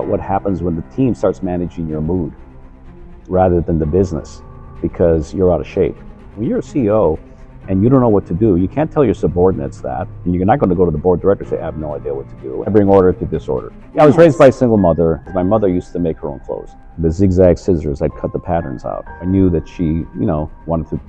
What happens when the team starts managing your mood rather than the business because you're out of shape? When you're a CEO and you don't know what to do, you can't tell your subordinates that, and you're not going to go to the board director and say, I have no idea what to do. I bring order to disorder. I was raised by a single mother. My mother used to make her own clothes. The zigzag scissors, I'd cut the patterns out. I knew that she, wanted to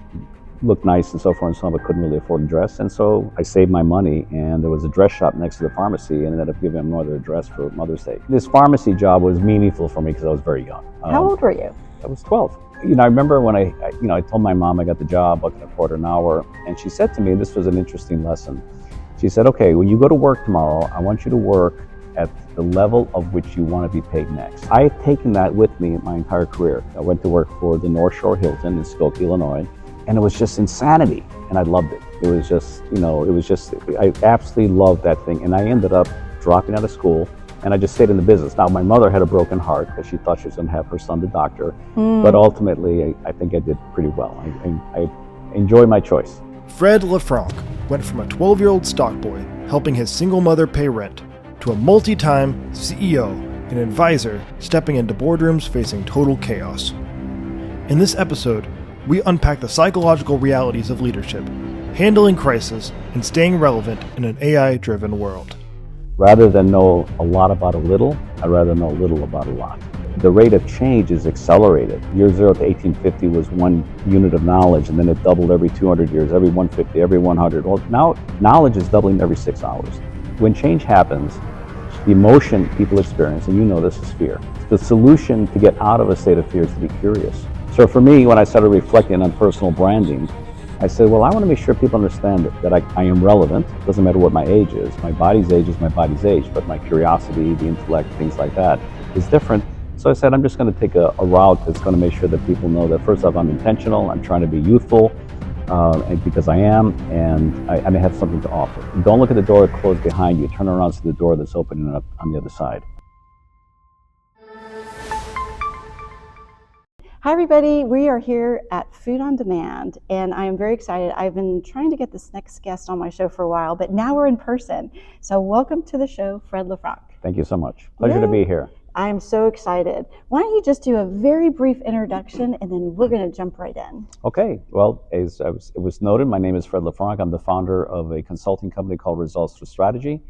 look nice and so forth and so on, but couldn't really afford a dress. And so I saved my money, and there was a dress shop next to the pharmacy, and ended up giving my mother a dress for Mother's Day. This pharmacy job was meaningful for me because I was very young. How old were you? I was 12. I remember when I told my mom I got the job, looking at $1 an hour, and she said to me, this was an interesting lesson. She said, okay, when you go to work tomorrow, I want you to work at the level of which you want to be paid next. I had taken that with me my entire career. I went to work for the North Shore Hilton in Skokie, Illinois, and it was just insanity, and I loved it. It was just, I absolutely loved that thing, and I ended up dropping out of school, and I just stayed in the business. Now, my mother had a broken heart because she thought she was going to have her son the doctor, but ultimately, I think I did pretty well. I enjoy my choice. Fred LeFranc went from a 12-year-old stock boy helping his single mother pay rent to a multi-time CEO and advisor stepping into boardrooms facing total chaos. In this episode, we unpack the psychological realities of leadership, handling crisis, and staying relevant in an AI-driven world. Rather than know a lot about a little, I'd rather know a little about a lot. The rate of change is accelerated. Year 0 to 1850 was 1 unit of knowledge, and then it doubled every 200 years, every 150, every 100. Well, now knowledge is doubling every 6 hours. When change happens, the emotion people experience, and you know this, is fear. The solution to get out of a state of fear is to be curious. So for me, when I started reflecting on personal branding, I said, well, I want to make sure people understand that I am relevant. It doesn't matter what my age is. My body's age is my body's age, but my curiosity, the intellect, things like that is different. So I said, I'm just going to take a route that's going to make sure that people know that, first off, I'm intentional, I'm trying to be youthful, and because I am, and I may have something to offer. Don't look at the door closed behind you. Turn around to the door that's opening up on the other side. Hi everybody, we are here at Food on Demand, and I am very excited. I've been trying to get this next guest on my show for a while, but now we're in person. So welcome to the show, Fred LeFranc. Thank you so much. Pleasure to be here. I'm so excited. Why don't you just do a very brief introduction, and then we're going to jump right in. Okay. Well, as it was noted, my name is Fred LeFranc. I'm the founder of a consulting company called Results Thru Strategy.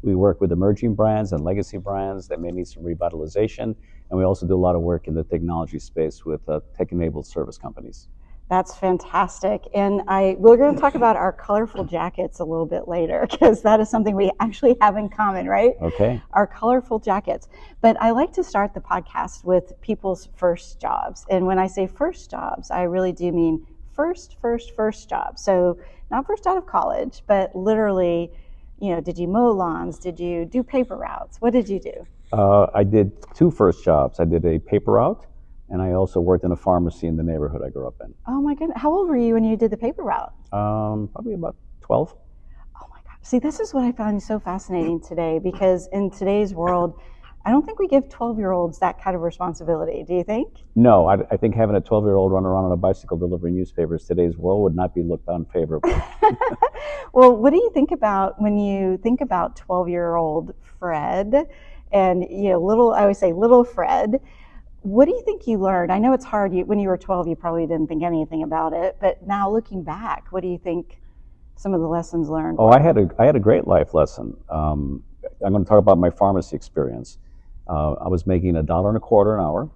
We work with emerging brands and legacy brands that may need some revitalization. And we also do a lot of work in the technology space with tech-enabled service companies. That's fantastic. And we're going to talk about our colorful jackets a little bit later, because that is something we actually have in common, right? Okay. Our colorful jackets. But I like to start the podcast with people's first jobs. And when I say first jobs, I really do mean first job. So not first out of college, but literally, did you mow lawns? Did you do paper routes? What did you do? I did 2 first jobs. I did a paper route, and I also worked in a pharmacy in the neighborhood I grew up in. Oh my goodness. How old were you when you did the paper route? Probably about 12. Oh my God. See, this is what I find so fascinating today, because in today's world, I don't think we give 12-year-olds that kind of responsibility. Do you think? No, I think having a 12-year-old run around on a bicycle delivering newspapers today's world would not be looked on favorably. Well, what do you think about when you think about 12-year-old Fred and, I always say little Fred? What do you think you learned? I know it's hard. When you were 12, you probably didn't think anything about it. But now looking back, what do you think some of the lessons learned were? I had a great life lesson. I'm going to talk about my pharmacy experience. I was making $1.25 an hour,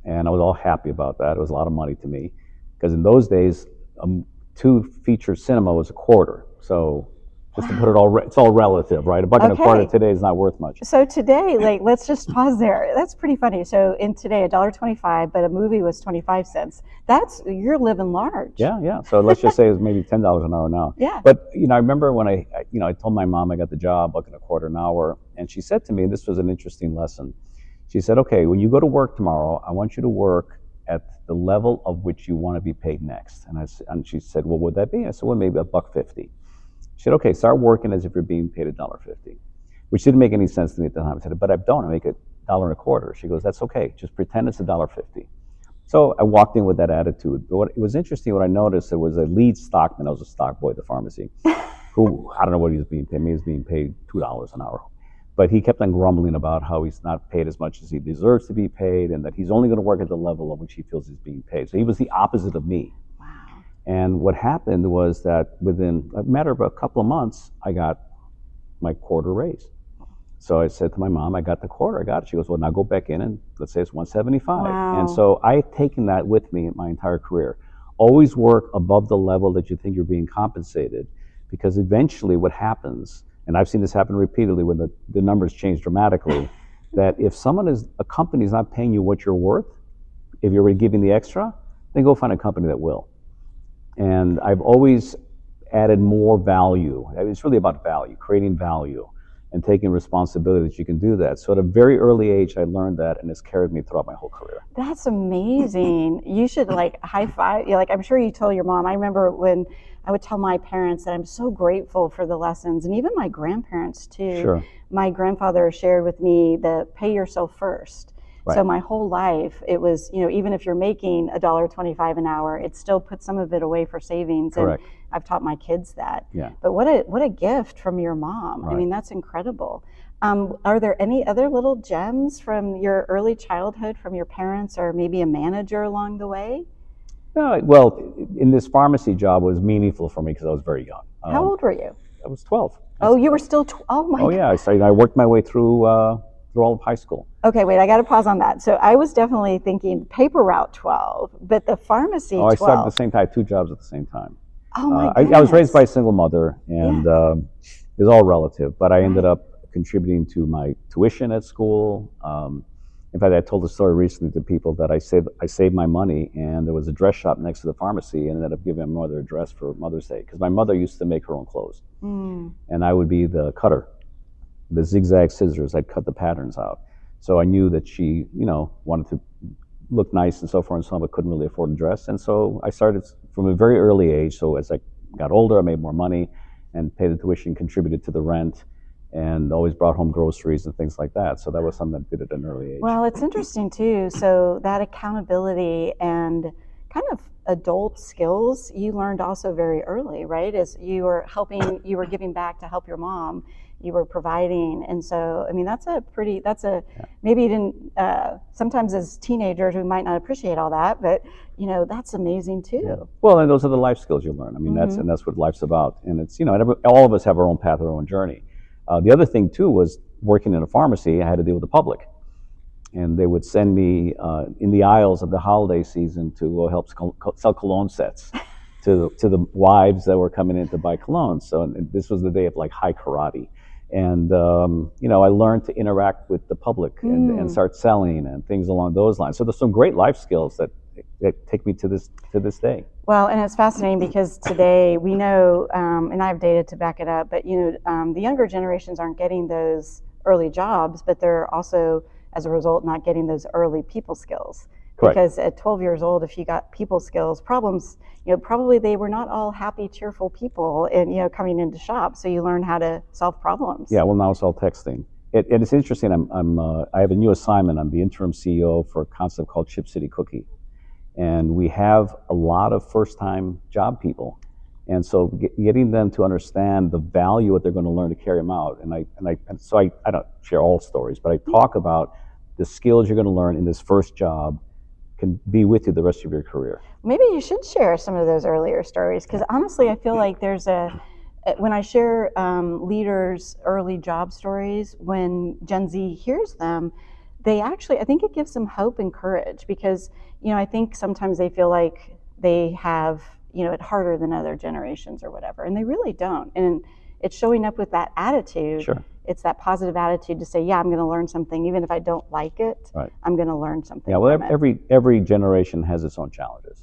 and I was all happy about that. It was a lot of money to me, because in those days, 2-feature cinema was $0.25. So just to put it all, it's all relative, right? $1.25 today is not worth much. So today, let's just pause there. That's pretty funny. So in today, $1.25, but a movie was 25 cents. You're living large. Yeah. So let's just say it's maybe $10 an hour now. Yeah. But I remember when I told my mom I got the job, looking at $0.25 an hour, and she said to me, this was an interesting lesson. She said, okay, when you go to work tomorrow, I want you to work at the level of which you want to be paid next. And she said, well, what would that be? I said, well, maybe $1.50. She said, okay, start working as if you're being paid $1.50, which didn't make any sense to me at the time. I said, but I don't. I make $1.25. She goes, that's okay. Just pretend it's $1.50. So I walked in with that attitude. But it was interesting, what I noticed, there was a lead stockman. I was a stock boy at the pharmacy, who, I don't know what he was being paid. Maybe he was being paid $2 an hour. But he kept on grumbling about how he's not paid as much as he deserves to be paid, and that he's only going to work at the level at which he feels he's being paid. So he was the opposite of me. Wow. And what happened was that within a matter of a couple of months, I got my quarter raise. So I said to my mom, I got the quarter, I got it. She goes, well, now go back in and let's say it's 175. Wow. And so I've taken that with me my entire career. Always work above the level that you think you're being compensated, because eventually what happens, and I've seen this happen repeatedly when the numbers change dramatically, that if a company is not paying you what you're worth, if you're already giving the extra, then go find a company that will. And I've always added more value. It's really about value, creating value, and taking responsibility that you can do that. So at a very early age, I learned that, and it's carried me throughout my whole career. That's amazing. You should high five. I'm sure you told your mom. I remember when I would tell my parents that I'm so grateful for the lessons, and even my grandparents too. Sure. My grandfather shared with me the pay yourself first. Right. So my whole life, it was, even if you're making $1.25 an hour, it still puts some of it away for savings. Correct. And I've taught my kids that. Yeah. But what a gift from your mom. Right. I mean, that's incredible. Are there any other little gems from your early childhood from your parents, or maybe a manager along the way? Well, in this pharmacy job, it was meaningful for me because I was very young. How old were you? I was 12. Oh, you were still, oh my God. Yeah, I worked my way through all of high school. Okay, wait, I got to pause on that. So I was definitely thinking paper route 12, but the pharmacy 12. I started at the same time. I had 2 jobs at the same time. Oh my goodness. I was raised by a single mother, and it was all relative, but I ended up contributing to my tuition at school. In fact, I told the story recently to people that I saved my money, and there was a dress shop next to the pharmacy, and ended up giving my mother a dress for Mother's Day, because my mother used to make her own clothes. And I would be the cutter, the zigzag scissors. I'd cut the patterns out. So I knew that she, wanted to look nice and so forth and so on, but couldn't really afford a dress. And so I started from a very early age. So as I got older, I made more money and paid the tuition, contributed to the rent, and always brought home groceries and things like that. So that was something that did at an early age. Well, it's interesting too. So that accountability and kind of adult skills you learned also very early, right? As you were giving back to help your mom, you were providing. And so, I mean, maybe you didn't, sometimes as teenagers, we might not appreciate all that, but that's amazing too. Yeah. Well, and those are the life skills you learn. I mean, that's what life's about. And it's, all of us have our own path, our own journey. The other thing too was working in a pharmacy, I had to deal with the public. And they would send me in the aisles of the holiday season to help sell cologne sets to the wives that were coming in to buy cologne. So this was the day of high karate. And, I learned to interact with the public and start selling and things along those lines. So there's some great life skills that take me to this day. Well, and it's fascinating because today we know, and I have data to back it up, but the younger generations aren't getting those early jobs, but they're also, as a result, not getting those early people skills. Correct. Because at 12 years old, if you got people skills problems, probably they were not all happy, cheerful people, and coming into shop. So you learn how to solve problems. Yeah. Well, now it's all texting. And it's interesting. I have a new assignment. I'm the interim CEO for a concept called Chip City Cookie, and we have a lot of first-time job people. And so getting them to understand the value what they're going to learn to carry them out. So I don't share all stories, but I talk about the skills you're going to learn in this first job can be with you the rest of your career. Maybe you should share some of those earlier stories, because honestly, I feel like when I share leaders' early job stories, when Gen Z hears them, I think it gives them hope and courage, because, I think sometimes they feel like they have, it harder than other generations or whatever, and they really don't. And it's showing up with that attitude. Sure. It's that positive attitude to say, yeah, I'm going to learn something, even if I don't like it. Right. I'm going to learn something. Yeah. Well, from every generation has its own challenges.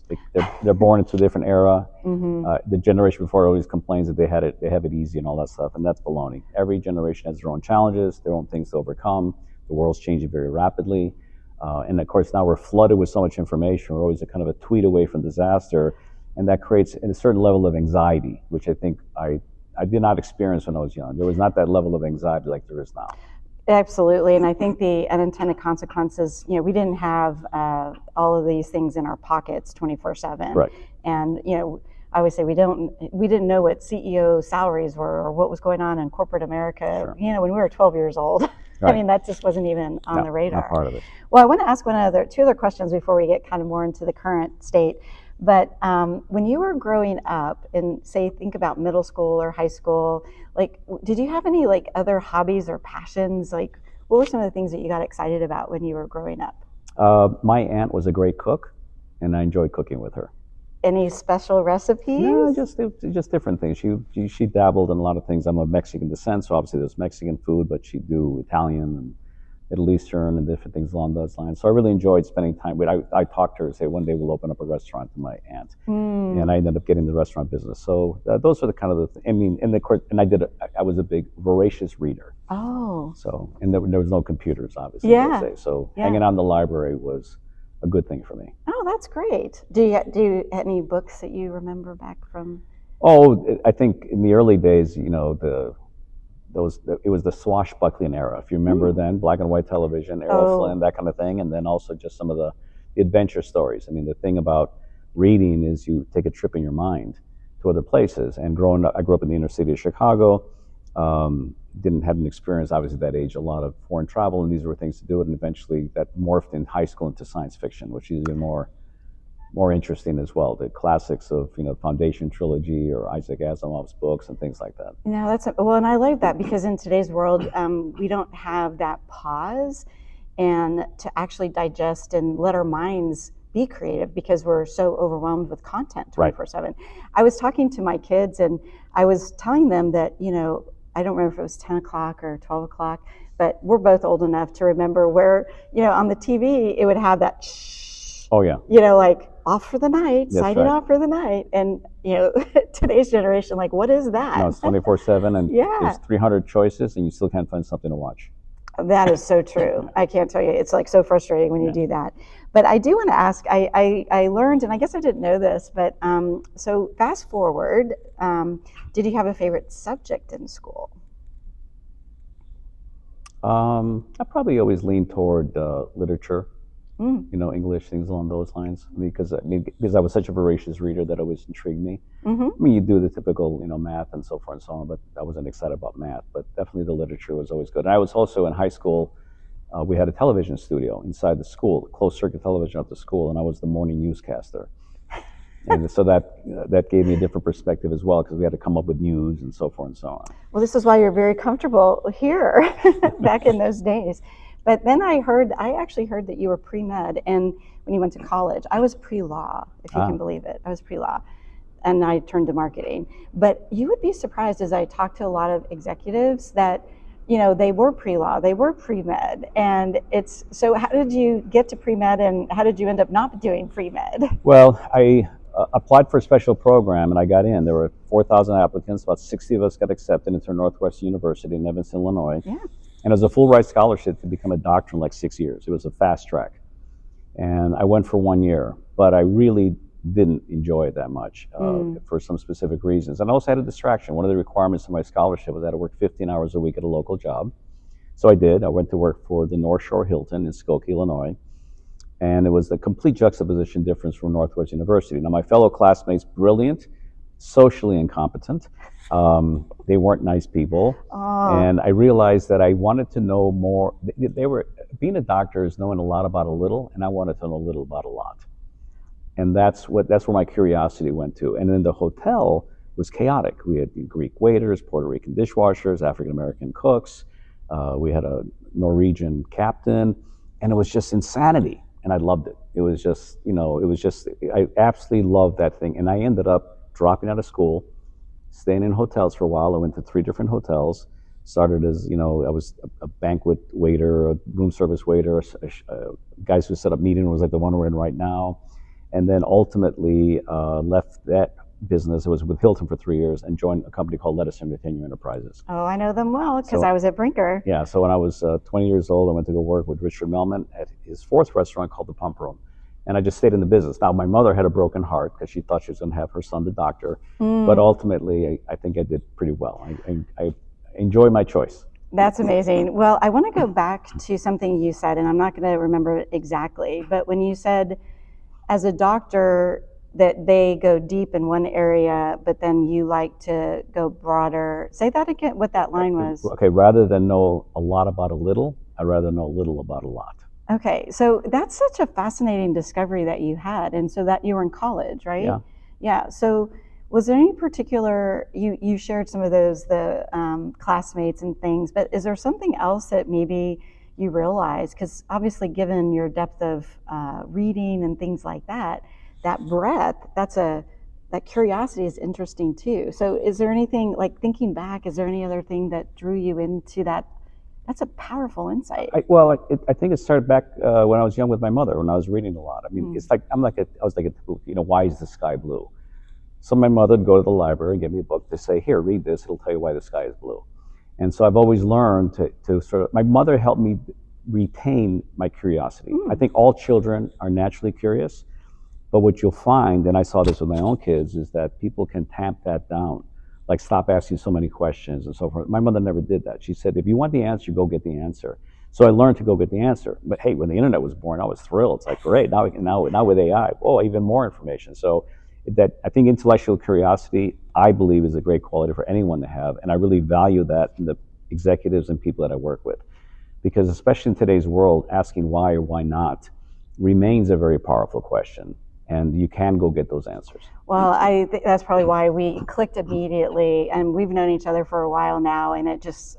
They're born into a different era. The generation before always complains that they have it easy and all that stuff, and that's baloney. Every generation has their own challenges, their own things to overcome. The world's changing very rapidly, and of course now we're flooded with so much information. We're always a kind of a tweet away from disaster, and that creates a certain level of anxiety, which I think I did not experience when I was young. There was not that level of anxiety like there is now. Absolutely, and I think the unintended consequences, we didn't have all of these things in our pockets 24/7. Right. And, I always say we didn't know what CEO salaries were or what was going on in corporate America. Sure. You know, when we were 12 years old. Right. I mean, that just wasn't even on the radar. Not part of it. Well, I want to ask two other questions before we get kind of more into the current state. But when you were growing up, and say think about middle school or high school, like did you have any like other hobbies or passions? Like what were some of the things that you got excited about when you were growing up? My aunt was a great cook, and I enjoyed cooking with her. Any special recipes? No, just different things. She dabbled in a lot of things. I'm of Mexican descent, so obviously there's Mexican food, but she'd do Italian and Middle Eastern and different things along those lines. So I really enjoyed spending time with. I talked to her, say one day we'll open up a restaurant to my aunt, and I ended up getting the restaurant business. So those are the kind of I mean, and I was a big voracious reader. Oh. So and there was no computers obviously Yeah. those days. So hanging out in the library was a good thing for me. Oh, that's great. Do you any books that you remember back from? Oh, I think in the early days, you know, it was the swashbuckling era. If you remember then, black and white television, Errol Flynn, that kind of thing, and then also just some of the adventure stories. I mean, the thing about reading is you take a trip in your mind to other places. And growing up, I grew up in the inner city of Chicago. Didn't have an experience, obviously, at that age, a lot of foreign travel, and these were things to do it. And eventually, that morphed in high school into science fiction, which is even more interesting as well. The classics of Foundation trilogy or Isaac Asimov's books and things like that. No, well, and I like that because in today's world, we don't have that pause and to actually digest and let our minds be creative because we're so overwhelmed with content 24/7. I was talking to my kids and I was telling them that, I don't remember if it was 10 o'clock or 12 o'clock, but we're both old enough to remember where, on the TV, it would have that shh. Oh, yeah. Like off for the night, sighted off for the night. And, today's generation, like, what is that? No, it's 24/7 and Yeah. there's 300 choices and you still can't find something to watch. That is so true. I can't tell you. It's like so frustrating when you do that. But I do want to ask, I learned, and I guess I didn't know this, but so fast forward, did you have a favorite subject in school? I probably always leaned toward literature, English, things along those lines. Because I was such a voracious reader that always intrigued me. Mm-hmm. I mean, you do the typical, math and so forth and so on, but I wasn't excited about math. But definitely the literature was always good. And I was also in high school. We had a television studio inside the school, closed circuit television at the school, and I was the morning newscaster. And so that gave me a different perspective as well because we had to come up with news and so forth and so on. Well, this is why you're very comfortable here back in those days. But then I actually heard that you were pre-med, and when you went to college, I was pre-law, if you can believe it. I was pre-law, and I turned to marketing. But you would be surprised as I talked to a lot of executives that, they were pre-law, they were pre-med, and so how did you get to pre-med, and how did you end up not doing pre-med? Well, I applied for a special program, and I got in. There were 4,000 applicants. About 60 of us got accepted into Northwestern University in Evanston, Illinois. Yeah. And it was a full ride scholarship to become a doctor in like 6 years. It was a fast track. And I went for 1 year, but I really didn't enjoy it that much for some specific reasons. And I also had a distraction. One of the requirements of my scholarship was that I work 15 hours a week at a local job. So I did. I went to work for the North Shore Hilton in Skokie, Illinois. And it was a complete juxtaposition difference from Northwestern University. Now, my fellow classmates, brilliant, socially incompetent. They weren't nice people. Oh. And I realized that I wanted to know more. Being a doctor is knowing a lot about a little, and I wanted to know a little about a lot. And that's where my curiosity went to. And then the hotel was chaotic. We had Greek waiters, Puerto Rican dishwashers, African American cooks. We had a Norwegian captain, and it was just insanity. And I loved it. It was just, I absolutely loved that thing. And I ended up dropping out of school, staying in hotels for a while. I went to 3 different hotels. Started as, I was a banquet waiter, a room service waiter, guys who set up meeting rooms like the one we're in right now. And then ultimately left that business. I was with Hilton for 3 years and joined a company called Lettuce Entertainment Enterprises. Oh, I know them well because I was at Brinker. Yeah, so when I was 20 years old, I went to go work with Richard Melman at his 4th restaurant called the Pump Room. And I just stayed in the business. Now, my mother had a broken heart because she thought she was going to have her son the doctor. But ultimately, I think I did pretty well. I enjoy my choice. That's amazing. Well, I want to go back to something you said, and I'm not going to remember it exactly, but when you said, as a doctor, that they go deep in one area, but then you like to go broader. Say that again, what that line was. Okay, rather than know a lot about a little, I'd rather know a little about a lot. Okay, so that's such a fascinating discovery that you had, and so that you were in college, right? Yeah. Yeah. So, was there any particular you shared some of those the classmates and things, but is there something else that maybe you realized? Because obviously, given your depth of reading and things like that, that breadth, that curiosity is interesting too. So, is there anything like thinking back? Is there any other thing that drew you into that? That's a powerful insight. I think it started back when I was young with my mother, when I was reading a lot. I mean, it's like I was like, why is the sky blue? So my mother would go to the library and give me a book to say, here, read this. It'll tell you why the sky is blue. And so I've always learned to sort of. My mother helped me retain my curiosity. I think all children are naturally curious, but what you'll find, and I saw this with my own kids, is that people can tamp that down. Like stop asking so many questions and so forth. My mother never did that. She said, if you want the answer, go get the answer. So I learned to go get the answer. But hey, when the internet was born, I was thrilled. It's like, great, now with AI, even more information. So that I think intellectual curiosity, I believe, is a great quality for anyone to have. And I really value that in the executives and people that I work with. Because especially in today's world, asking why or why not remains a very powerful question. And you can go get those answers. Well, I think that's probably why we clicked immediately, and we've known each other for a while now, and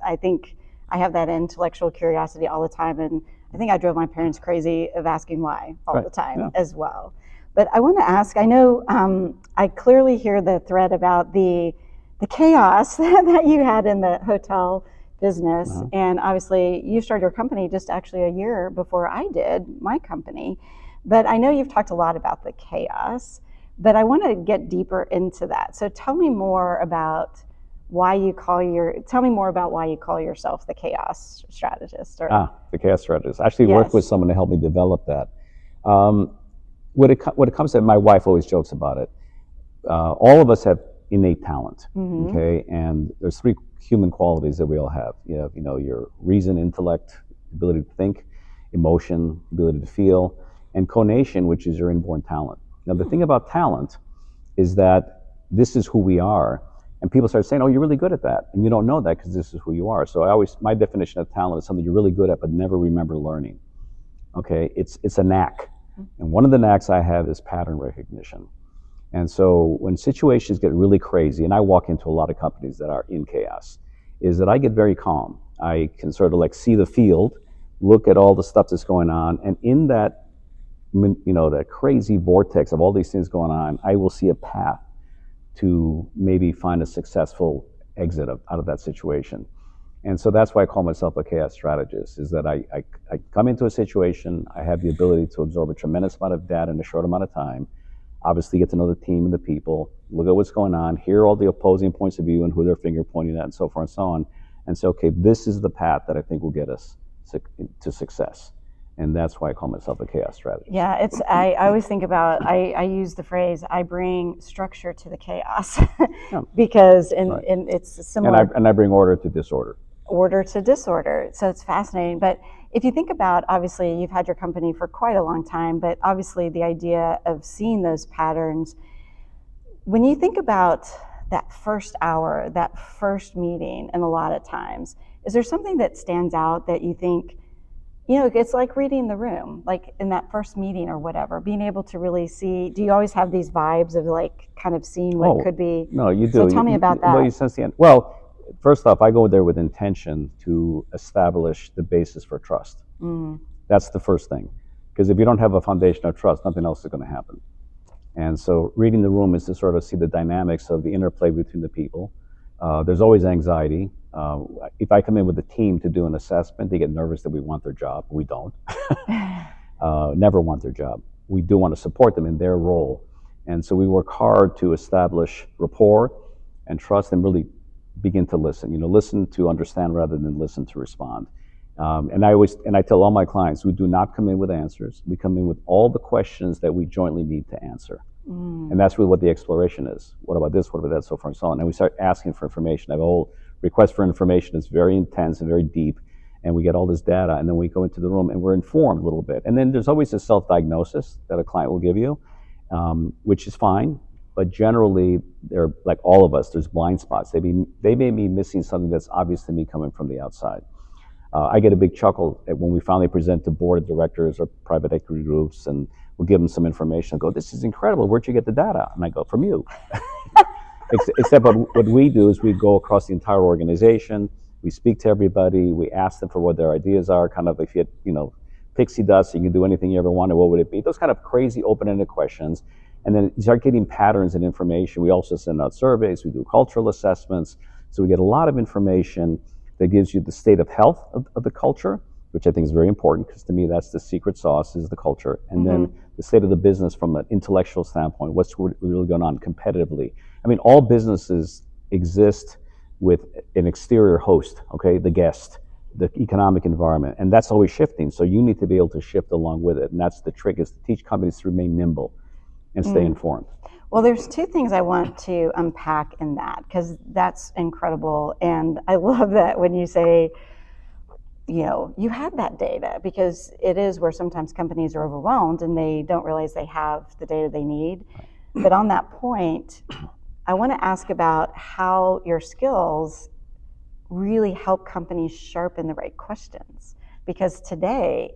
I think I have that intellectual curiosity all the time, and I think I drove my parents crazy of asking why all the time as well. But I want to ask, I know I clearly hear the thread about the chaos that you had in the hotel business, and obviously you started your company just actually a year before I did my company. But I know you've talked a lot about the chaos, but I want to get deeper into that. So tell me more about why you call yourself the Chaos Strategist. The Chaos Strategist. I actually worked with someone to help me develop that. When it comes to, my wife always jokes about it. All of us have innate talent, okay? And there's three human qualities that we all have. You have, your reason, intellect, ability to think, emotion, ability to feel, and conation, which is your inborn talent. Now, the thing about talent is that this is who we are, and people start saying, "Oh, you're really good at that," and you don't know that because this is who you are. So my definition of talent is something you're really good at but never remember learning. Okay, it's a knack, and one of the knacks I have is pattern recognition. And so when situations get really crazy, and I walk into a lot of companies that are in chaos, is that I get very calm. I can sort of like see the field, look at all the stuff that's going on, and in that that crazy vortex of all these things going on, I will see a path to maybe find a successful exit out of that situation. And so that's why I call myself a chaos strategist, is that I come into a situation, I have the ability to absorb a tremendous amount of data in a short amount of time, obviously get to know the team and the people, look at what's going on, hear all the opposing points of view and who they're finger pointing at and so forth and so on, and say, okay, this is the path that I think will get us to success. And that's why I call myself a chaos strategist. Yeah, I always think about, I use the phrase, I bring structure to the chaos, because it's similar. And I bring order to disorder. Order to disorder. So it's fascinating. But if you think about, obviously, you've had your company for quite a long time, but obviously the idea of seeing those patterns, when you think about that first hour, that first meeting, and a lot of times, is there something that stands out that you think, it's like reading the room, like in that first meeting or whatever, being able to really see, do you always have these vibes of like kind of seeing what could be? No, you do. So tell me about that. Well, you sense the end. Well, first off, I go there with intention to establish the basis for trust. That's the first thing. Because if you don't have a foundation of trust, nothing else is going to happen. And so reading the room is to sort of see the dynamics of the interplay between the people. There's always anxiety. If I come in with a team to do an assessment, they get nervous that we want their job. We don't. Never want their job. We do want to support them in their role. And so we work hard to establish rapport and trust and really begin to listen. Listen to understand rather than listen to respond. And I tell all my clients, we do not come in with answers. We come in with all the questions that we jointly need to answer. And that's really what the exploration is. What about this? What about that? So forth and so on. And we start asking for information. I have a whole request for information that's very intense and very deep. And we get all this data. And then we go into the room and we're informed a little bit. And then there's always a self-diagnosis that a client will give you. which is fine. But generally, they're like all of us. There's blind spots. They may be missing something that's obvious to me coming from the outside. I get a big chuckle when we finally present to board of directors or private equity groups, and we'll give them some information. I go, "This is incredible. Where'd you get the data?" And I go, "From you." Except what we do is we go across the entire organization. We speak to everybody. We ask them for what their ideas are. Kind of, if you had, pixie dust, you can do anything you ever wanted, what would it be? Those kind of crazy open-ended questions. And then you start getting patterns and information. We also send out surveys. We do cultural assessments. So we get a lot of information that gives you the state of health of the culture, which I think is very important, because to me that's the secret sauce, is the culture. And then the state of the business from an intellectual standpoint, what's really going on competitively. I mean, all businesses exist with an exterior host, okay, the guest, the economic environment, and that's always shifting. So you need to be able to shift along with it. And that's the trick, is to teach companies to remain nimble and stay informed. Well, there's two things I want to unpack in that, because that's incredible. And I love that when you say, you had that data, because it is where sometimes companies are overwhelmed and they don't realize they have the data they need. But on that point, I want to ask about how your skills really help companies sharpen the right questions. Because today,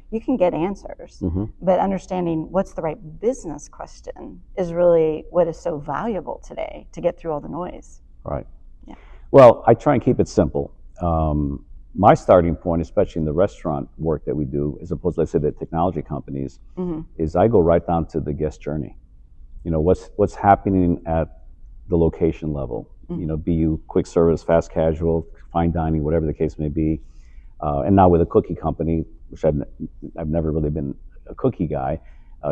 you can get answers, but understanding what's the right business question is really what is so valuable today to get through all the noise. Right. Yeah. Well, I try and keep it simple. My starting point, especially in the restaurant work that we do, as opposed to, let's say, the technology companies, is I go right down to the guest journey. What's happening at the location level. Be you quick service, fast casual, fine dining, whatever the case may be. And now with a cookie company, which I've never really been a cookie guy,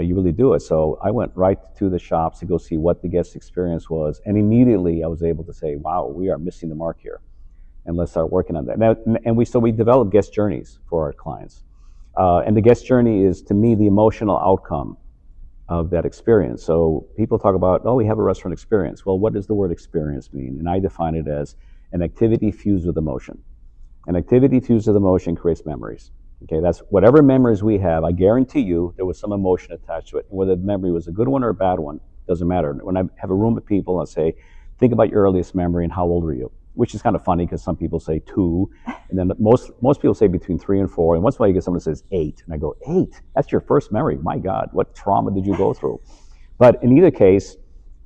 you really do it. So I went right to the shops to go see what the guest experience was, and immediately I was able to say, "Wow, we are missing the mark here," and let's start working on that. Now, and we develop guest journeys for our clients, and the guest journey is, to me, the emotional outcome of that experience. So people talk about, "Oh, we have a restaurant experience." Well, what does the word experience mean? And I define it as an activity fused with emotion. An activity fused with emotion creates memories. Okay, that's whatever memories we have. I guarantee you there was some emotion attached to it. And whether the memory was a good one or a bad one, doesn't matter. When I have a room of people, I say, "Think about your earliest memory and how old were you?" Which is kind of funny, because some people say 2, and then most people say between 3 and 4. And once in a while you get someone that says 8, and I go, 8? That's your first memory? My God, what trauma did you go through? But in either case,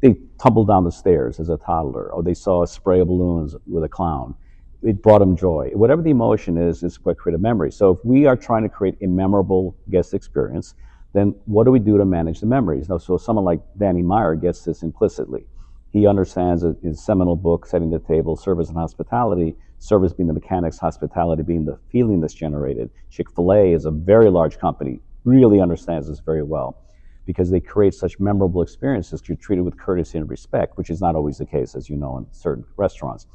they tumbled down the stairs as a toddler, or they saw a spray of balloons with a clown. It brought them joy. Whatever the emotion is what created memory. So if we are trying to create a memorable guest experience, then what do we do to manage the memories? Now, so someone like Danny Meyer gets this implicitly. He understands his seminal book, Setting the Table, Service and Hospitality, service being the mechanics, hospitality being the feeling that's generated. Chick-fil-A is a very large company, really understands this very well, because they create such memorable experiences. You're treated with courtesy and respect, which is not always the case, as you know, in certain restaurants.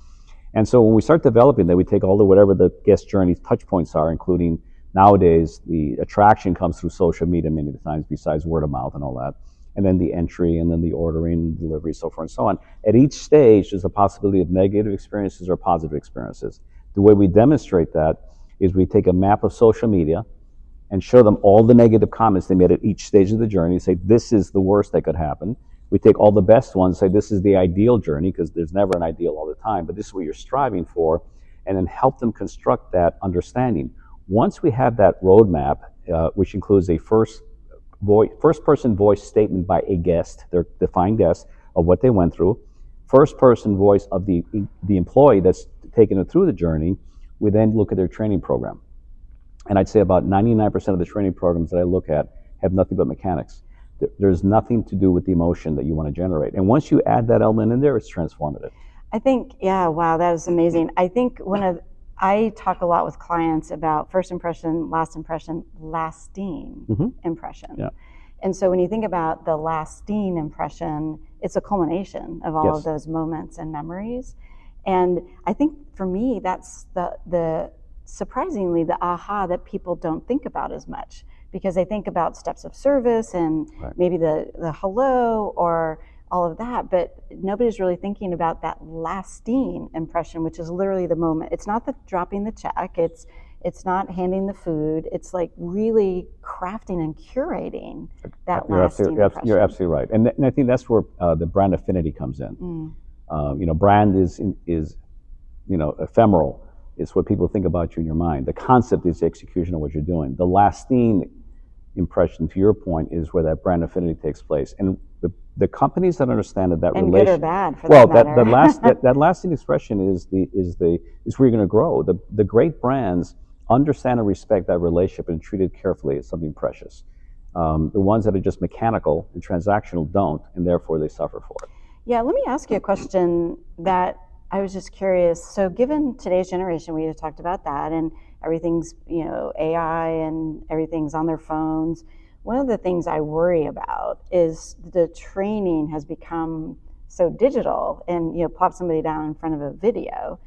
And so when we start developing that, we take all whatever the guest journey touch points are, including nowadays the attraction comes through social media many times, besides word of mouth and all that. And then the entry, and then the ordering, delivery, so forth and so on. At each stage, there's a possibility of negative experiences or positive experiences. The way we demonstrate that is we take a map of social media and show them all the negative comments they made at each stage of the journey, say, "This is the worst that could happen." We take all the best ones, say, "This is the ideal journey," because there's never an ideal all the time, but this is what you're striving for, and then help them construct that understanding. Once we have that roadmap, which includes a first-person voice statement by a guest, their defined guest, of what they went through, first-person voice of the employee that's taken it through the journey, we then look at their training program. And I'd say about 99% of the training programs that I look at have nothing but mechanics. There's nothing to do with the emotion that you want to generate. And once you add that element in there, it's transformative. I think, yeah, wow, that is amazing. I think I talk a lot with clients about first impression, lasting impression. Yeah. And so when you think about the lasting impression, it's a culmination of all of those moments and memories. And I think for me, that's the surprisingly the aha that people don't think about as much, because they think about steps of service and maybe the hello or all of that, but nobody's really thinking about that lasting impression, which is literally the moment. It's not the dropping the check, it's not handing the food, it's like really crafting and curating that You're lasting impression. you're absolutely right, and I think that's where the brand affinity comes in. Brand is ephemeral. It's what people think about you in your mind. The concept is the execution of what you're doing. The lasting impression, to your point, is where that brand affinity takes place. And the companies that understand that and relation, good or bad, for that matter. that lasting expression is where you're going to grow. The great brands understand and respect that relationship and treat it carefully as something precious. The ones that are just mechanical and transactional don't, and therefore they suffer for it. Yeah, let me ask you a question that I was just curious. So given today's generation, we just talked about that, and everything's, AI and everything's on their phones. One of the things I worry about is the training has become so digital, and, plop somebody down in front of a video.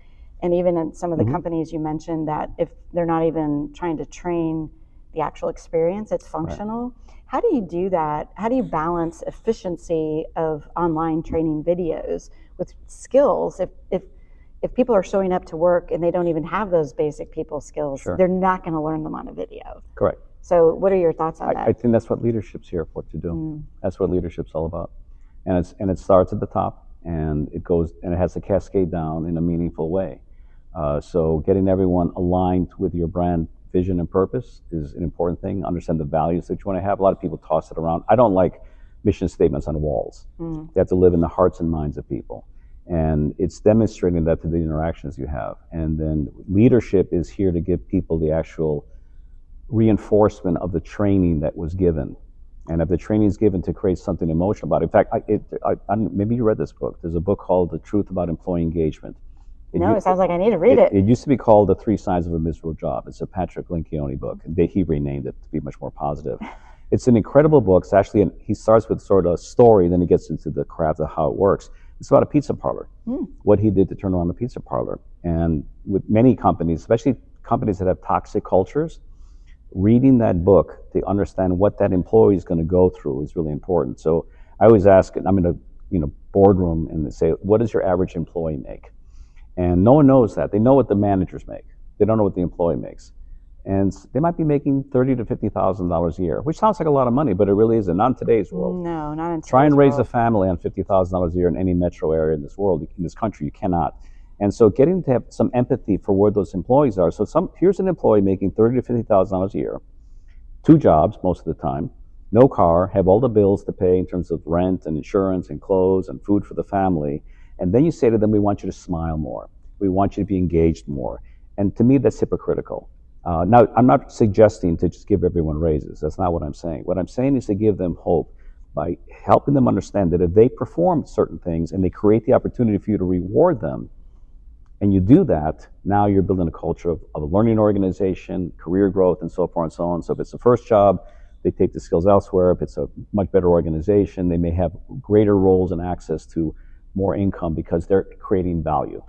And even in some of the companies you mentioned, that if they're not even trying to train the actual experience, it's functional. Right. How do you do that? How do you balance efficiency of online training videos with skills? If people are showing up to work and they don't even have those basic people skills, sure, they're not going to learn them on a video. Correct. So what are your thoughts on that? I think that's what leadership's here for, to do. That's what leadership's all about. And it starts at the top, and it goes, and it has to cascade down in a meaningful way. So getting everyone aligned with your brand vision and purpose is an important thing. Understand the values that you want to have. A lot of people toss it around. I don't like mission statements on walls. They have to live in the hearts and minds of people. And it's demonstrating that through the interactions you have. And then leadership is here to give people the actual reinforcement of the training that was given. And if the training is given to create something emotional about it. In fact, maybe you read this book. There's a book called The Truth About Employee Engagement. It sounds like I need to read it. It used to be called The 3 Signs of a Miserable Job. It's a Patrick Lencioni book. He renamed it to be much more positive. It's an incredible book. It's actually, he starts with sort of a story, then he gets into the craft of how it works. It's about a pizza parlor, what he did to turn around a pizza parlor. And with many companies, especially companies that have toxic cultures, reading that book to understand what that employee is going to go through is really important. So I always ask, I'm in a boardroom, and they say, what does your average employee make? And no one knows that. They know what the managers make. They don't know what the employee makes. And they might be making $30,000 to $50,000 a year, which sounds like a lot of money, but it really isn't. Not in today's world. No, not in today's world. Try and raise a family on $50,000 a year in any metro area in this world, in this country, you cannot. And so getting to have some empathy for where those employees are. So here's an employee making $30,000 to $50,000 a year, 2 jobs most of the time, no car, have all the bills to pay in terms of rent and insurance and clothes and food for the family. And then you say to them, we want you to smile more. We want you to be engaged more. And to me, that's hypocritical. Now, I'm not suggesting to just give everyone raises. That's not what I'm saying. What I'm saying is to give them hope by helping them understand that if they perform certain things and they create the opportunity for you to reward them, and you do that, now you're building a culture of a learning organization, career growth, and so forth and so on. So if it's the first job, they take the skills elsewhere. If it's a much better organization, they may have greater roles and access to more income because they're creating value.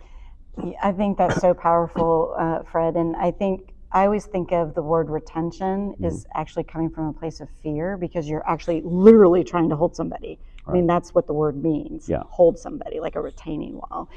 I think that's so powerful, Fred. And I always think of the word retention is actually coming from a place of fear, because you're actually literally trying to hold somebody. Right. I mean, that's what the word means. Yeah. Hold somebody, like a retaining wall.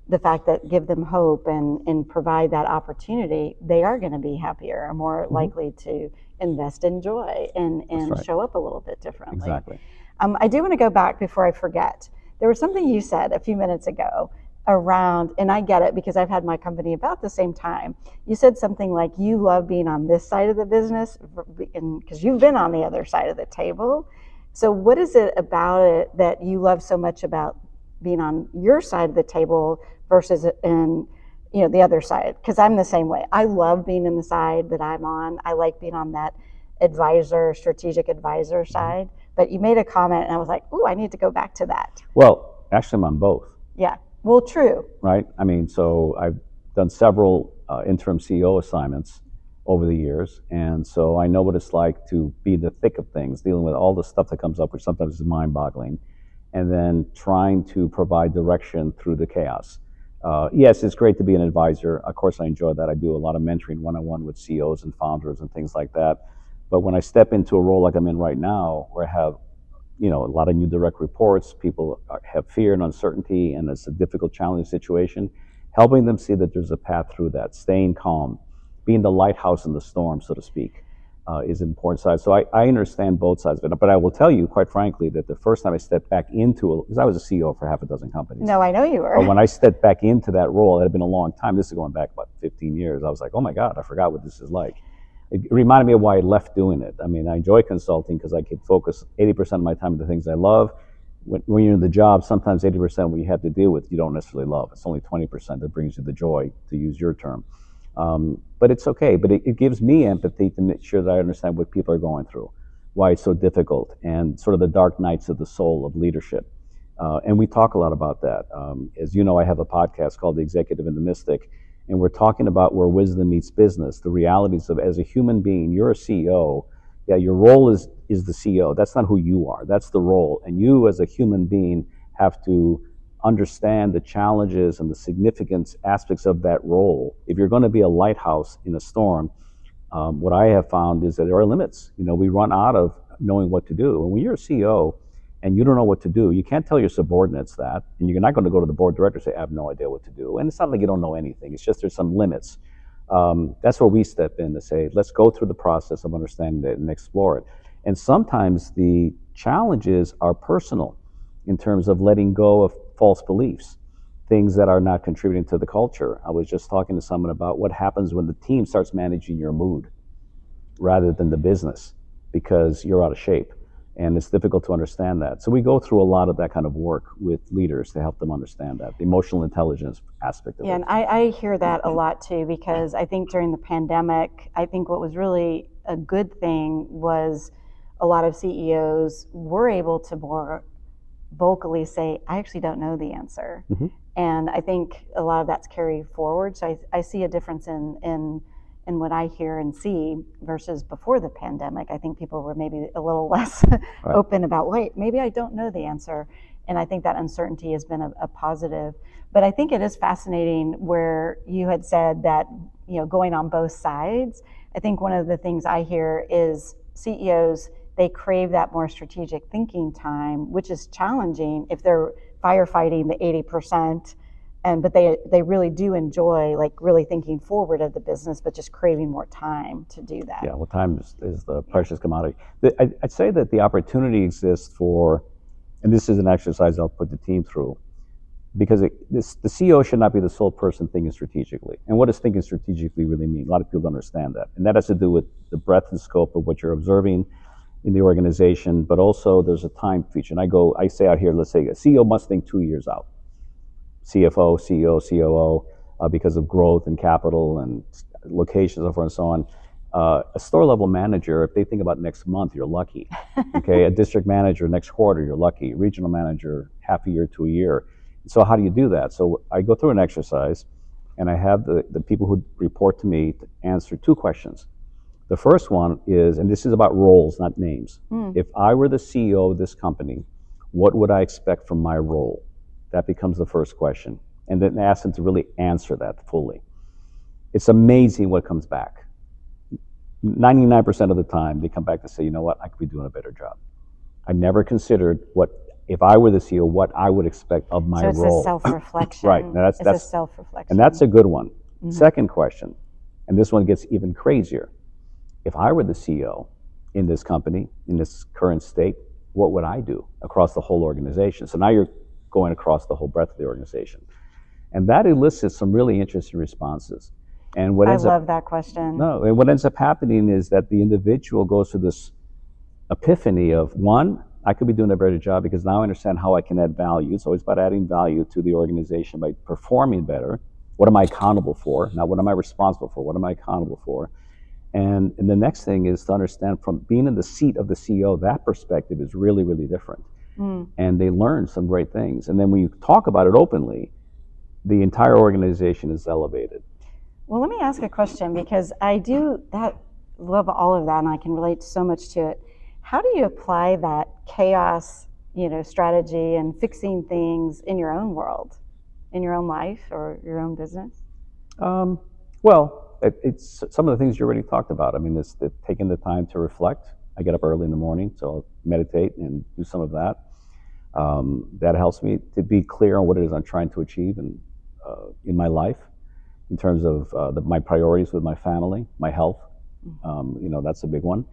The fact that give them hope and provide that opportunity, they are going to be happier and more likely to invest in joy and show up a little bit differently. Exactly. I do want to go back before I forget. There was something you said a few minutes ago around, and I get it because I've had my company about the same time. You said something like you love being on this side of the business because you've been on the other side of the table. So what is it about it that you love so much about being on your side of the table versus in the other side? Because I'm the same way. I love being in the side that I'm on. I like being on that strategic advisor side. But you made a comment and I was like, ooh, I need to go back to that. Well, actually I'm on both. Yeah. Well, true. Right? I mean, so I've done several interim CEO assignments over the years, and so I know what it's like to be in the thick of things, dealing with all the stuff that comes up, which sometimes is mind-boggling, and then trying to provide direction through the chaos. Yes, it's great to be an advisor. Of course, I enjoy that. I do a lot of mentoring one-on-one with CEOs and founders and things like that. But when I step into a role like I'm in right now, where I have a lot of new direct reports, people have fear and uncertainty, and it's a difficult, challenging situation, helping them see that there's a path through that, staying calm, being the lighthouse in the storm, so to speak. is an important side. So I understand both sides of it. But I will tell you, quite frankly, that the first time I stepped back into it, because I was a CEO for half a dozen companies. No, I know you were. But when I stepped back into that role, it had been a long time. This is going back about 15 years. I was like, oh my God, I forgot what this is like. It reminded me of why I left doing it. I mean, I enjoy consulting because I could focus 80% of my time on the things I love. When you're in the job, sometimes 80% of what you have to deal with, you don't necessarily love. It's only 20% that brings you the joy, to use your term. But it's okay. But it gives me empathy to make sure that I understand what people are going through, why it's so difficult, and sort of the dark nights of the soul of leadership. And we talk a lot about that. As you know, I have a podcast called The Executive and the Mystic, and we're talking about where wisdom meets business, the realities of, as a human being, you're a CEO. Yeah, your role is the CEO. That's not who you are. That's the role. And you, as a human being, have to understand the challenges and the significant aspects of that role. If you're going to be a lighthouse in a storm, what I have found is that there are limits. We run out of knowing what to do. And when you're a CEO and you don't know what to do, you can't tell your subordinates that. And you're not going to go to the board director and say, I have no idea what to do. And it's not like you don't know anything. It's just there's some limits. That's where we step in to say, let's go through the process of understanding it and explore it. And sometimes the challenges are personal in terms of letting go of false beliefs, things that are not contributing to the culture. I was just talking to someone about what happens when the team starts managing your mood rather than the business because you're out of shape. And it's difficult to understand that. So we go through a lot of that kind of work with leaders to help them understand that, the emotional intelligence aspect of it. Yeah, and I hear that a lot too, because I think during the pandemic, I think what was really a good thing was a lot of CEOs were able to more vocally say, I actually don't know the answer. Mm-hmm. And I think a lot of that's carried forward. So I see a difference in what I hear and see versus before the pandemic. I think people were maybe a little less Right. open about, wait, maybe I don't know the answer. And I think that uncertainty has been a positive. But I think it is fascinating where you had said that, going on both sides. I think one of the things I hear is CEOs, they crave that more strategic thinking time, which is challenging if they're firefighting the 80%. But they really do enjoy really thinking forward of the business, but just craving more time to do that. Yeah, well, time is the precious commodity. I'd say that the opportunity exists for, and this is an exercise I'll put the team through, because the CEO should not be the sole person thinking strategically. And what does thinking strategically really mean? A lot of people don't understand that. And that has to do with the breadth and scope of what you're observing in the organization, but also there's a time feature. And I say out here, let's say a CEO must think 2 years out. CFO, CEO, COO, because of growth and capital and locations, so forth and so on. A store level manager, if they think about next month, you're lucky. Okay, a district manager, next quarter, you're lucky. Regional manager, half a year to a year. So how do you do that? So I go through an exercise, and I have the people who report to me to answer 2 questions. The first one is, and this is about roles, not names. If I were the CEO of this company, what would I expect from my role? That becomes the first question. And then ask them to really answer that fully. It's amazing what comes back. 99% of the time, they come back to say, you know what, I could be doing a better job. I never considered if I were the CEO, what I would expect of my role. So it's a self-reflection. Right. Now it's a self-reflection. And that's a good one. Mm-hmm. Second question, and this one gets even crazier. If I were the CEO in this company, in this current state, what would I do across the whole organization? So now you're going across the whole breadth of the organization. And that elicits some really interesting responses. And I love that question. No, and what ends up happening is that the individual goes through this epiphany of, one, I could be doing a better job because now I understand how I can add value. It's always about adding value to the organization by performing better. What am I accountable for? Not what am I responsible for? What am I accountable for? And the next thing is to understand, from being in the seat of the CEO, that perspective is really, really different. And they learn some great things. And then when you talk about it openly, the entire organization is elevated. Well, let me ask a question, because I love all of that, and I can relate so much to it. How do you apply that chaos, strategy and fixing things in your own world, in your own life or your own business? Well, it's some of the things you already talked about. I mean, it's taking the time to reflect. I get up early in the morning, so I'll meditate and do some of that. That helps me to be clear on what it is I'm trying to achieve in my life, in terms of my priorities with my family, my health, That's a big one.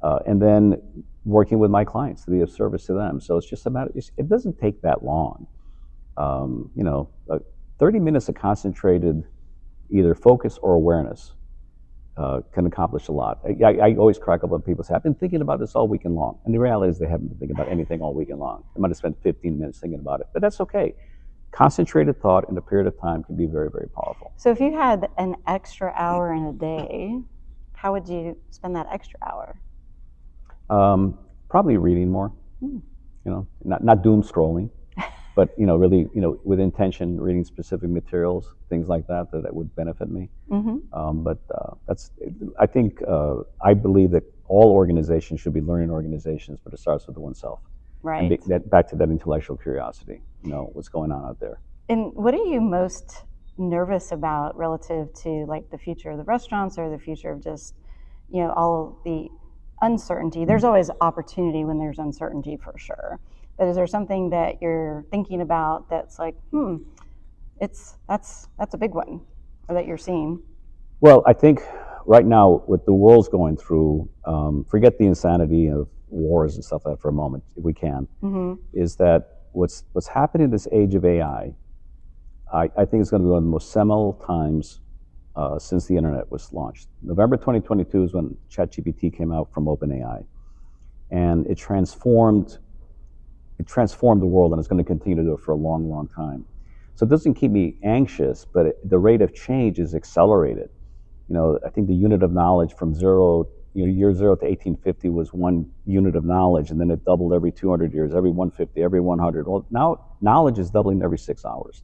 And then working with my clients to be of service to them. So it's just about, it doesn't take that long. 30 minutes of concentrated either focus or awareness can accomplish a lot. I always crack up when people say, I've been thinking about this all weekend long. And the reality is they haven't been thinking about anything all weekend long. They might have spent 15 minutes thinking about it, but that's okay. Concentrated thought in a period of time can be very, very powerful. So if you had an extra hour in a day, how would you spend that extra hour? Probably reading more, not doom scrolling, but really, with intention, reading specific materials, things like that would benefit me. I believe that all organizations should be learning organizations, but it starts with oneself. Right. And back to that intellectual curiosity, what's going on out there. And what are you most nervous about relative to like the future of the restaurants or the future of just, all the uncertainty? There's always opportunity when there's uncertainty, for sure. But is there something that you're thinking about that's like, that's a big one, or that you're seeing? Well, I think right now, what the world's going through, forget the insanity of wars and stuff like that for a moment, if we can, is that what's happening in this age of AI, I think it's going to be one of the most seminal times since the internet was launched. November 2022 is when ChatGPT came out from OpenAI, and it transformed the world, and it's going to continue to do it for a long, long time. So it doesn't keep me anxious, but the rate of change is accelerated. I think the unit of knowledge from year zero to 1850 was 1 unit of knowledge, and then it doubled every 200 years, every 150, every 100. Well, now knowledge is doubling every 6 hours.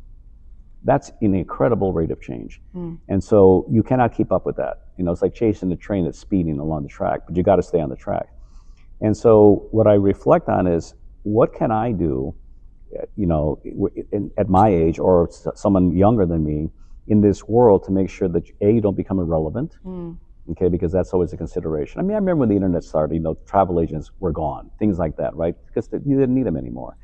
That's an incredible rate of change. And so you cannot keep up with that. It's like chasing a train that's speeding along the track, but you got to stay on the track. And so what I reflect on is, what can I do, at my age or someone younger than me in this world to make sure that you don't become irrelevant, okay? Because that's always a consideration. I remember when the internet started, travel agents were gone, things like that, right? Because you didn't need them anymore.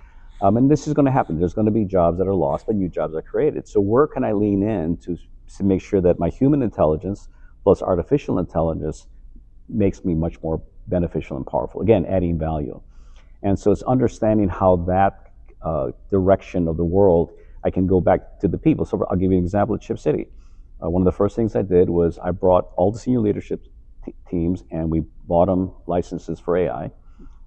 And this is going to happen. There's going to be jobs that are lost, but new jobs are created. So where can I lean in to make sure that my human intelligence plus artificial intelligence makes me much more beneficial and powerful? Again, adding value. And so it's understanding how that direction of the world, I can go back to the people. So I'll give you an example at Chip City. One of the first things I did was I brought all the senior leadership teams, and we bought them licenses for AI.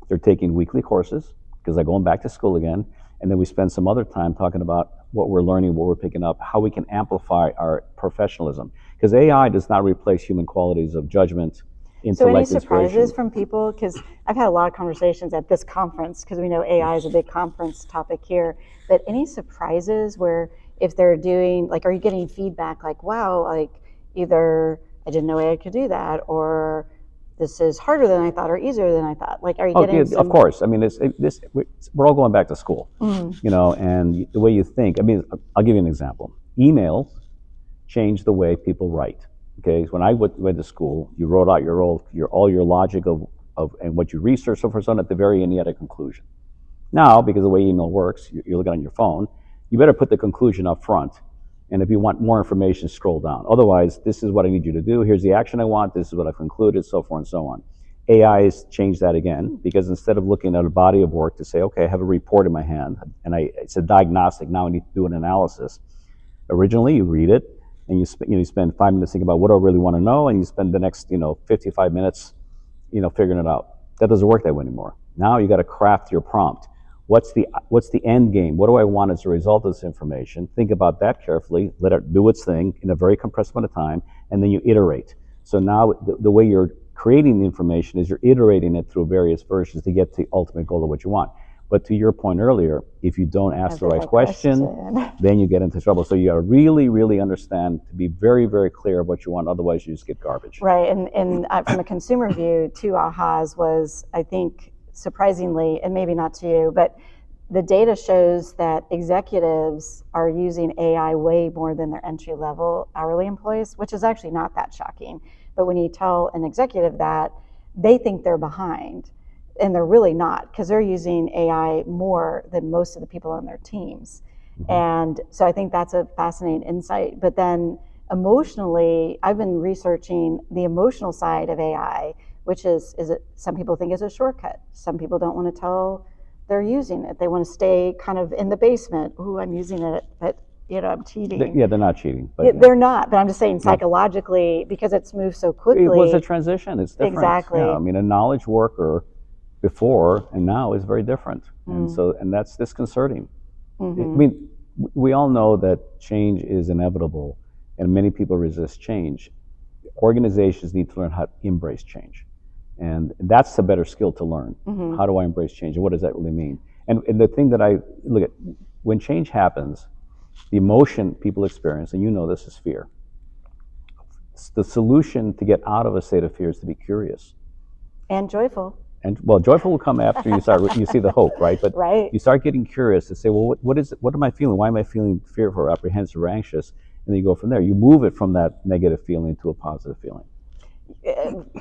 They're taking weekly courses because they're going back to school again. And then we spend some other time talking about what we're learning, what we're picking up, how we can amplify our professionalism. Because AI does not replace human qualities of judgment, intellect, so any surprises inspiration. from people? Because I've had a lot of conversations at this conference, because we know AI is a big conference topic here. But any surprises where if they're doing, like, are you getting feedback like, wow, like either I didn't know AI could do that, or this is harder than I thought, or easier than I thought? Like, are you getting some... Of course. We're all going back to school, and the way you think. I'll give you an example. Email changed the way people write. Okay, when I went to school, you wrote out all your logic of and what you researched so forth, at the very end you had a conclusion. Now, because of the way email works, you're looking on your phone, you better put the conclusion up front. And if you want more information, scroll down. Otherwise, this is what I need you to do. Here's the action I want. This is what I've concluded, so forth and so on. AI has changed that again, because instead of looking at a body of work to say, okay, I have a report in my hand, and it's a diagnostic, now I need to do an analysis. Originally, you read it, and you spend 5 minutes thinking about what do I really want to know, and you spend the next 55 minutes figuring it out. That doesn't work that way anymore. Now you got to craft your prompt. What's the end game? What do I want as a result of this information? Think about that carefully. Let it do its thing in a very compressed amount of time, and then you iterate. So now the way you're creating the information is you're iterating it through various versions to get to the ultimate goal of what you want. But to your point earlier, if you don't ask the right question, then you get into trouble. So you got to really, really understand, to be very, very clear of what you want. Otherwise, you just get garbage. Right. And from a consumer view, two ahas was, I think, surprisingly, and maybe not to you, but the data shows that executives are using AI way more than their entry-level hourly employees, which is actually not that shocking. But when you tell an executive that, they think they're behind. And they're really not, because they're using AI more than most of the people on their teams. Mm-hmm. And so I think that's a fascinating insight. But then emotionally, I've been researching the emotional side of AI, which is it, some people think it's a shortcut. Some people don't want to tell they're using it. They want to stay kind of in the basement. Ooh, I'm using it, but I'm cheating. Yeah, they're not cheating. But They're not, but I'm just saying psychologically, because it's moved so quickly. It was a transition. It's different. Exactly. Yeah, I mean, a knowledge worker before and now is very different. And that's disconcerting. I mean, we all know that change is inevitable and many people resist change. Organizations need to learn how to embrace change. And that's a better skill to learn. How do I embrace change and what does that really mean? And the thing that I look at, when change happens, the emotion people experience, and you know this, is fear. The solution to get out of a state of fear is to be curious. And joyful. And well, joyful will come after you see the hope, right? But you start getting curious to say, well, what is it? What am I feeling? Why am I feeling fearful, or apprehensive, or anxious? And then you go from there. You move it from that negative feeling to a positive feeling.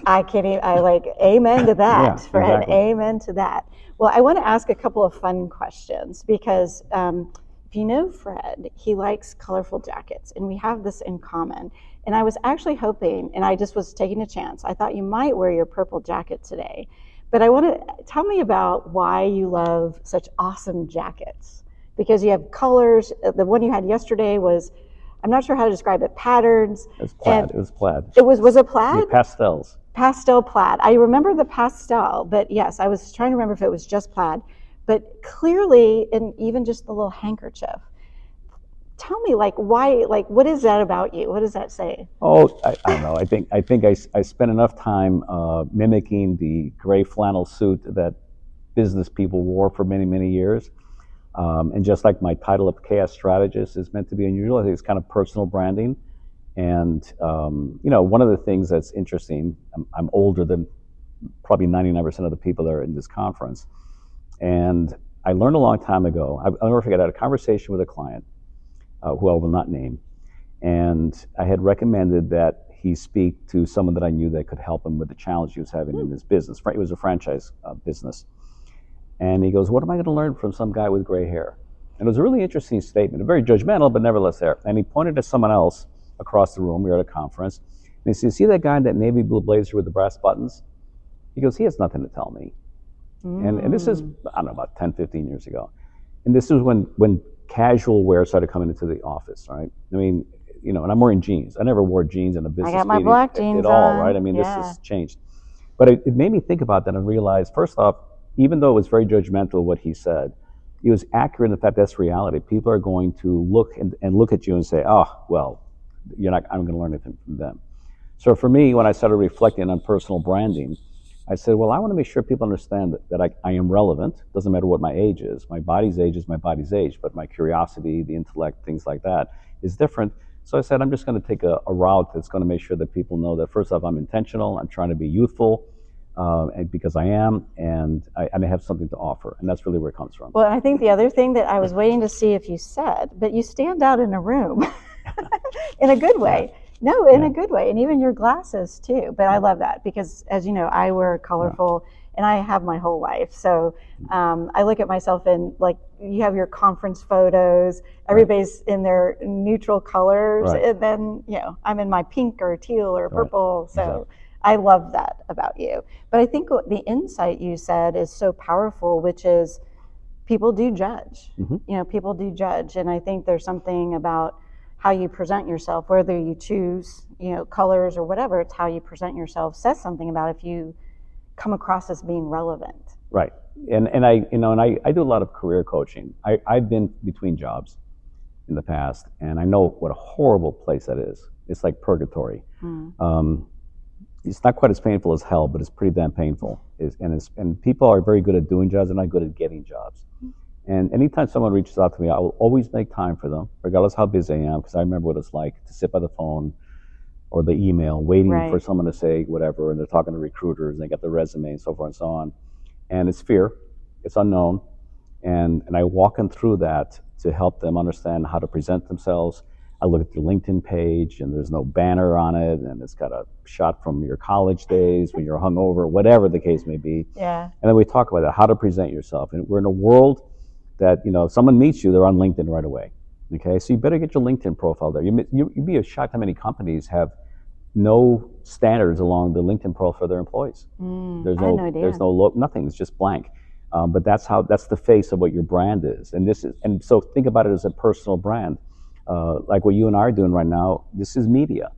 I can't even, I like, amen to that, Yeah, Fred. exactly. Amen to that. Well, I want to ask a couple of fun questions because if you know Fred, he likes colorful jackets, and we have this in common. And I was actually hoping, and I just was taking a chance, I thought you might wear your purple jacket today. But I want to tell me about why you love such awesome jackets, because you have colors. The one you had yesterday was, I'm not sure how to describe it, patterns. It was plaid. It was plaid. Was it plaid? Yeah, pastels. Pastel plaid. I remember the pastel, but yes, I was trying to remember if it was just plaid. But clearly, and even just the little handkerchief. Tell me, like, why? Like, what is that about you? What does that say? Oh, I don't know. I think I spent enough time mimicking the gray flannel suit that business people wore for many, many years. And just like my title of Chaos Strategist is meant to be unusual, I think it's kind of personal branding. And one of the things that's interesting, I'm older than probably 99% of the people that are in this conference. And I learned a long time ago, I'll never forget, I had a conversation with a client who I will not name. And I had recommended that he speak to someone that I knew that could help him with the challenge he was having in his business. It was a franchise business. And he goes, what am I going to learn from some guy with gray hair? And it was a really interesting statement, very judgmental, but nevertheless there. And he pointed to someone else across the room. We were at a conference. And he said, see that guy in that navy blue blazer with the brass buttons? He goes, he has nothing to tell me. And this is, I don't know, about 10, 15 years ago. And this was when casual wear started coming into the office, right? I mean, and I'm wearing jeans. I never wore jeans in a business I got my meeting black jeans at all, on. right? I mean, Yeah. This has changed. But it made me think about that and realize, first off, even though it was very judgmental what he said, it was accurate in the fact that's reality. People are going to look and look at you and say, oh, well, I'm going to learn anything from them. So for me, when I started reflecting on personal branding, I said, well, I want to make sure people understand that I am relevant. Doesn't matter what my age is. My body's age is my body's age, but my curiosity, the intellect, things like that is different. So I said, I'm just going to take a route that's going to make sure that people know that, first off, I'm intentional. I'm trying to be youthful. And because I am, and I have something to offer, and that's really where it comes from. Well, I think the other thing that I was waiting to see if you said, but you stand out in a room in a good way. Yeah. No, in a good way, and even your glasses too. But I love that because, as you know, I wear colorful, and I have my whole life. So I look at myself and, like, you have your conference photos. Everybody's in their neutral colors, and then I'm in my pink or teal or purple. So. Exactly. I love that about you. But I think the insight you said is so powerful, which is people do judge. People do judge. And I think there's something about how you present yourself, whether you choose, colors or whatever, it's how you present yourself says something about if you come across as being relevant. Right. And I do a lot of career coaching. I've been between jobs in the past, and I know what a horrible place that is. It's like purgatory. It's not quite as painful as hell, but it's pretty damn painful. And people are very good at doing jobs and not good at getting jobs. And anytime someone reaches out to me, I will always make time for them, regardless how busy I am, because I remember what it's like to sit by the phone or the email, waiting for someone to say whatever, and they're talking to recruiters, and they got the resume and so forth and so on. And it's fear, it's unknown, and I walk them through that to help them understand how to present themselves. I look at their LinkedIn page, and there's no banner on it, and it's got a shot from your college days when you're hungover, whatever the case may be. Yeah. And then we talk about that, how to present yourself. And we're in a world that, if someone meets you, they're on LinkedIn right away. Okay, so you better get your LinkedIn profile there. You'd be shocked how many companies have no standards along the LinkedIn profile for their employees. I had no idea. There's no look, nothing. It's just blank. But that's the face of what your brand is. And so think about it as a personal brand, like what you and I are doing right now. This is media.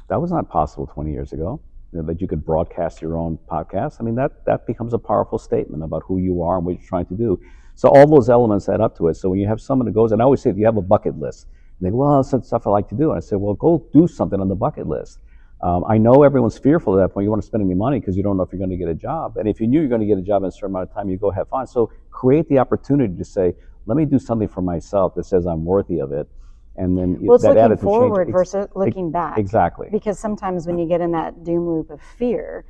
That was not possible 20 years ago. That you could broadcast your own podcast. I mean, that becomes a powerful statement about who you are and what you're trying to do. So all those elements add up to it. So when you have someone who goes, and I always say, if you have a bucket list, and they go, well, that's stuff I like to do. And I say, well, go do something on the bucket list. I know everyone's fearful at that point. You want to spend any money because you don't know if you're going to get a job. And if you knew you're going to get a job in a certain amount of time, you go have fun. So create the opportunity to say, let me do something for myself that says I'm worthy of it. And then well, it's that looking attitude forward change, versus looking back. Exactly. Because sometimes when you get in that doom loop of fear,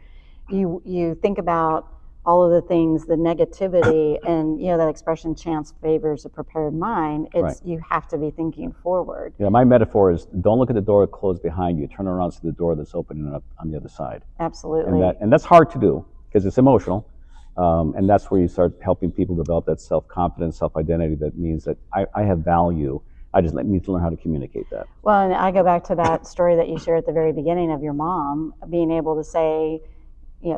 you think about all of the things, the negativity, and that expression, chance favors a prepared mind. It's Right. You have to be thinking forward. Yeah, my metaphor is don't look at the door closed behind you. Turn around to the door that's opening up on the other side. Absolutely. And that's hard to do because it's emotional. And that's where you start helping people develop that self-confidence, self-identity that means that I have value. I just need to learn how to communicate that. Well, and I go back to that story that you shared at the very beginning of your mom being able to say,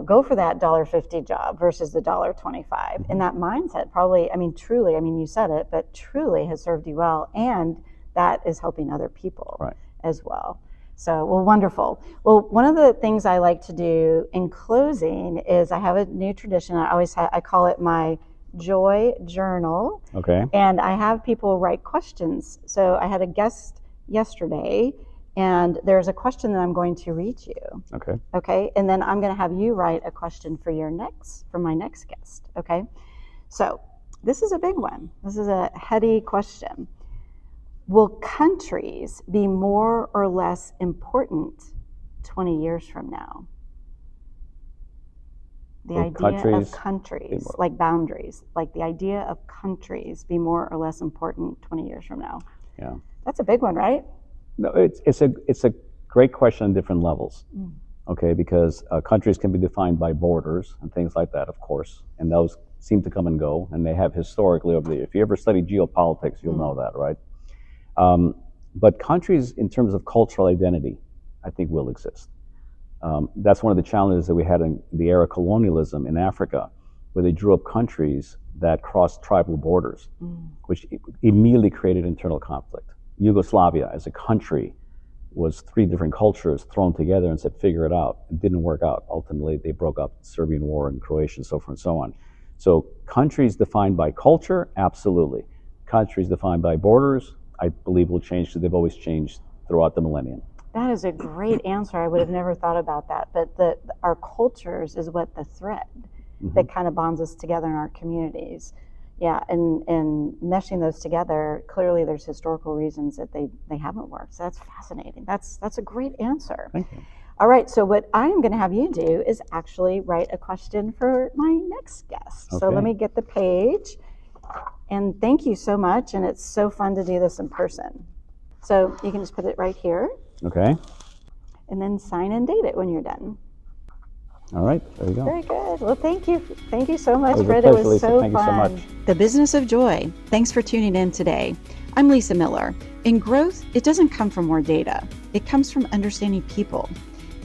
go for that $1.50 job versus the $1.25. And that mindset probably, truly, you said it, but truly has served you well. And that is helping other people Right. as well. So, well, wonderful. Well, one of the things I like to do in closing is I have a new tradition. I call it my Joy Journal. Okay. And I have people write questions. So I had a guest yesterday, and there's a question that I'm going to read you. Okay. Okay. And then I'm going to have you write a question for my next guest. Okay. So this is a big one. This is a heady question. Will countries be more or less important 20 years from now? The idea of countries, like boundaries, like the idea of countries be more or less important 20 years from now. Yeah. That's a big one, right? No, it's a great question on different levels. Okay, because countries can be defined by borders and things like that, of course, and those seem to come and go, and they have historically over the years. If you ever study geopolitics, you'll know that, right? But countries, in terms of cultural identity, I think will exist. That's one of the challenges that we had in the era of colonialism in Africa, where they drew up countries that crossed tribal borders, which immediately created internal conflict. Yugoslavia as a country was 3 different cultures thrown together and said, figure it out. It didn't work out. Ultimately, they broke up the Serbian War and Croatia and so forth and so on. So countries defined by culture, absolutely. Countries defined by borders, I believe will change because they've always changed throughout the millennium. That is a great answer. I would have never thought about that. But our cultures is what the thread that kind of bonds us together in our communities. Yeah, and meshing those together, clearly there's historical reasons that they haven't worked. So that's fascinating. That's a great answer. Thank you. All right, so what I'm going to have you do is actually write a question for my next guest. So Okay. let me get the page. And thank you so much, and it's so fun to do this in person. So you can just put it right here. Okay. And then sign and date it when you're done. All right, there you go. Very good. Well, thank you. Thank you so much, It was a Fred. pleasure, It was Lisa. so Thank you so fun. much. The Business of Joy. Thanks for tuning in today. I'm Lisa Miller. In growth, it doesn't come from more data. It comes from understanding people.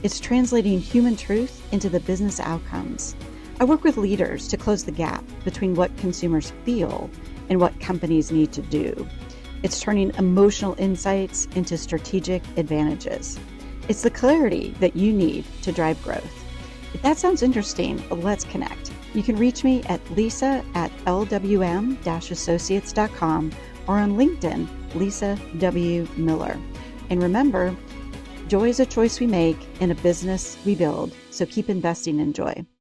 It's translating human truth into the business outcomes. I work with leaders to close the gap between what consumers feel and what companies need to do. It's turning emotional insights into strategic advantages. It's the clarity that you need to drive growth. If that sounds interesting, let's connect. You can reach me at lisa@lwm-associates.com or on LinkedIn, Lisa W. Miller. And remember, joy is a choice we make and a business we build. So keep investing in joy.